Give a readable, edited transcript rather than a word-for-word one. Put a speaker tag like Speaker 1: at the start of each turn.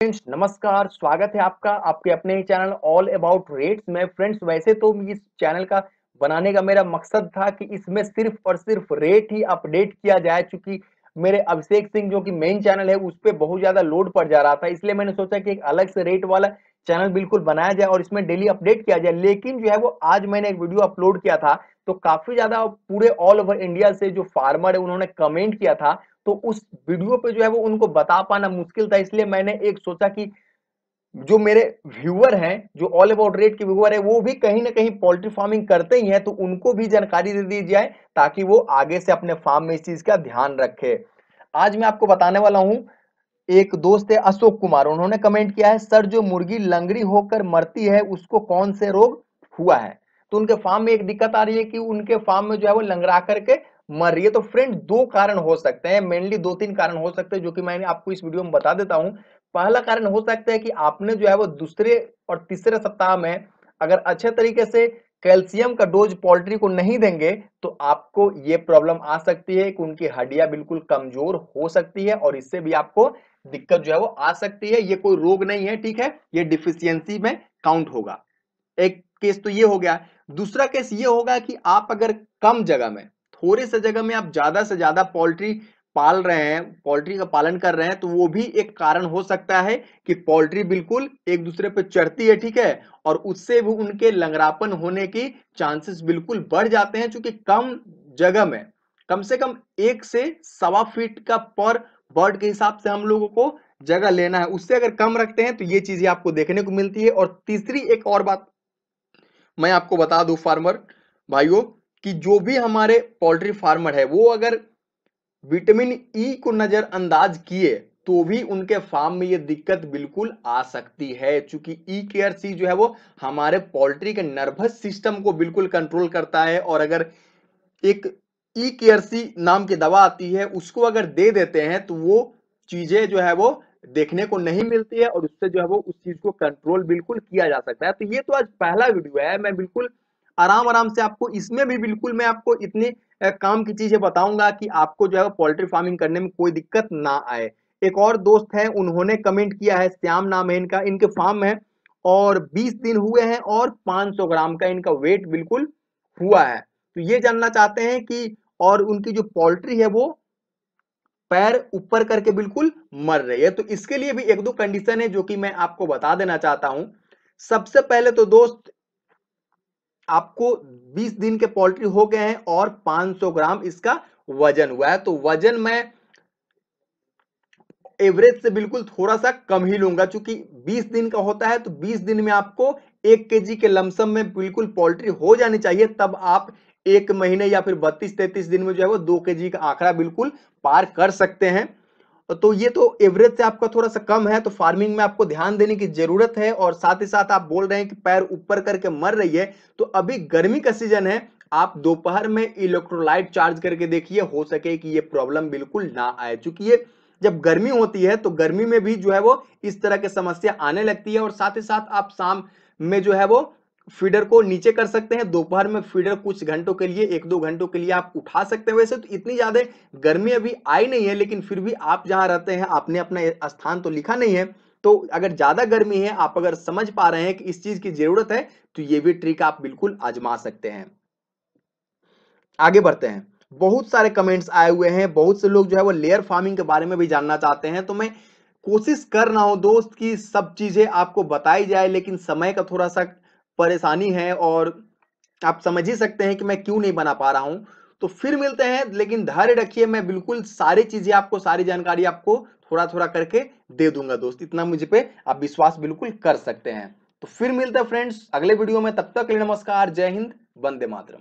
Speaker 1: Friends नमस्कार, स्वागत है आपका आपके अपने ही चैनल ऑल अबाउट रेट्स में। फ्रेंड्स वैसे तो इस चैनल का बनाने का मेरा मकसद था कि इसमें सिर्फ और सिर्फ रेट ही अपडेट किया जाए, चूंकि मेरे अभिषेक सिंह जो कि मेन चैनल है उस पे बहुत ज्यादा लोड पड़ जा रहा था, इसलिए मैंने सोचा कि एक अलग से रेट वाला चैनल बिल्कुल बनाया जाए और इसमें डेली अपडेट किया जाए। लेकिन जो है वो आज मैंने एक वीडियो अपलोड किया था तो काफी ज्यादा पूरे ऑल ओवर इंडिया से जो फार्मर है उन्होंने कमेंट किया था, तो उस वीडियो पे जो है वो उनको बता पाना मुश्किल था। इसलिए मैंने एक सोचा कि जो मेरे व्यूअर हैं, जो ऑल अबाउट रेट के व्यूअर है, वो भी कहीं ना कहीं पोल्ट्री फार्मिंग करते ही हैं, तो उनको भी जानकारी दे दी जाए ताकि वो आगे से अपने फार्म में इस चीज का ध्यान रखे। आज मैं आपको बताने वाला हूं, एक दोस्त है अशोक कुमार, उन्होंने कमेंट किया है, सर जो मुर्गी लंगड़ी होकर मरती है उसको कौन से रोग हुआ है। तो उनके फार्म में एक दिक्कत आ रही है कि उनके फार्म में जो है वो लंगड़ा करके मर रही है। तो फ्रेंड दो कारण हो सकते हैं, मेनली दो तीन कारण हो सकते हैं जो कि मैंने आपको इस वीडियो में बता देता हूं। पहला कारण हो सकता है कि आपने जो है वो दूसरे और तीसरे सप्ताह में अगर अच्छे तरीके से कैल्शियम का डोज पोल्ट्री को नहीं देंगे तो आपको ये प्रॉब्लम आ सकती है कि उनकी हड्डियां बिल्कुल कमजोर हो सकती है और इससे भी आपको दिक्कत जो है वो आ सकती है। ये कोई रोग नहीं है, ठीक है, ये डिफिशियंसी में काउंट होगा। एक केस तो ये हो गया। दूसरा केस ये होगा कि आप अगर कम जगह में, थोड़े से जगह में आप ज्यादा से ज्यादा पोल्ट्री पाल रहे हैं, पोल्ट्री का पालन कर रहे हैं, तो वो भी एक कारण हो सकता है कि पोल्ट्री बिल्कुल एक दूसरे पे चढ़ती है, ठीक है, और उससे भी उनके लंगड़ापन होने की चांसेस बिल्कुल बढ़ जाते हैं। क्योंकि कम जगह में कम से कम 1 से 1.25 फीट का पर बर्ड के हिसाब से हम लोगों को जगह लेना है, उससे अगर कम रखते हैं तो ये चीजें आपको देखने को मिलती है। और तीसरी एक और बात मैं आपको बता दूं फार्मर भाइयों, कि जो भी हमारे पोल्ट्री फार्मर है वो अगर विटामिन ई को नजरअंदाज किए तो भी उनके फार्म में ये दिक्कत बिल्कुल आ सकती है। चूंकि ई केयर सी जो है वो हमारे पोल्ट्री के नर्वस सिस्टम को बिल्कुल कंट्रोल करता है, और अगर एक ई केयर सी नाम की दवा आती है उसको अगर दे देते हैं तो वो चीजें जो है वो देखने को नहीं मिलती है और उससे जो है वो उस चीज को कंट्रोल बिल्कुल किया जा सकता है। तो ये तो आज पहला वीडियो है, मैं बिल्कुल आराम आराम से आपको इसमें भी बिल्कुल मैं आपको इतनी काम की चीजें बताऊंगा कि आपको जो है पोल्ट्री फार्मिंग करने में कोई दिक्कत ना आए। एक और दोस्त है, उन्होंने कमेंट किया है, श्याम नाम है इनका, इनके फार्म है और 20 दिन हुए हैं और 500 ग्राम का इनका वेट बिल्कुल हुआ है। तो ये जानना चाहते हैं कि और उनकी जो पोल्ट्री है वो पैर ऊपर करके बिल्कुल मर रही है। तो इसके लिए भी एक दो कंडीशन है जो कि मैं आपको बता देना चाहता हूं। सबसे पहले तो दोस्त, आपको 20 दिन के पोल्ट्री हो गए हैं और 500 ग्राम इसका वजन हुआ है, तो वजन में एवरेज से बिल्कुल थोड़ा सा कम ही लूंगा। चूंकि 20 दिन का होता है तो 20 दिन में आपको 1 केजी के लमसम में बिल्कुल पोल्ट्री हो जानी चाहिए, तब आप 1 महीने या फिर 32-33 दिन में जो है वो 2 केजी का आंकड़ा बिल्कुल पार कर सकते हैं। तो ये तो एवरेज से आपका थोड़ा सा कम है, तो फार्मिंग में आपको ध्यान देने की जरूरत है। और साथ ही साथ आप बोल रहे हैं कि पैर ऊपर करके मर रही है, तो अभी गर्मी का सीजन है, आप दोपहर में इलेक्ट्रोलाइट चार्ज करके देखिए, हो सके कि ये प्रॉब्लम बिल्कुल ना आए। चूंकि ये जब गर्मी होती है तो गर्मी में भी जो है वो इस तरह की समस्या आने लगती है। और साथ ही साथ आप शाम में जो है वो फीडर को नीचे कर सकते हैं, दोपहर में फीडर कुछ घंटों के लिए, 1-2 घंटों के लिए आप उठा सकते हैं। वैसे तो इतनी ज्यादा गर्मी अभी आई नहीं है, लेकिन फिर भी आप जहां रहते हैं आपने अपना स्थान तो लिखा नहीं है, तो अगर ज्यादा गर्मी है, आप अगर समझ पा रहे हैं कि इस चीज की जरूरत है, तो ये भी ट्रिक आप बिल्कुल आजमा सकते हैं। आगे बढ़ते हैं। बहुत सारे कमेंट्स आए हुए हैं, बहुत से लोग जो है वो लेयर फार्मिंग के बारे में भी जानना चाहते हैं, तो मैं कोशिश कर रहा हूं दोस्त कि सब चीजें आपको बताई जाए, लेकिन समय का थोड़ा सा परेशानी है और आप समझ ही सकते हैं कि मैं क्यों नहीं बना पा रहा हूं। तो फिर मिलते हैं, लेकिन धैर्य रखिए, मैं बिल्कुल सारी चीजें आपको, सारी जानकारी आपको थोड़ा थोड़ा करके दे दूंगा दोस्त, इतना मुझ पे आप विश्वास बिल्कुल कर सकते हैं। तो फिर मिलते हैं फ्रेंड्स अगले वीडियो में, तब तक के लिए नमस्कार, जय हिंद, वंदे मातरम।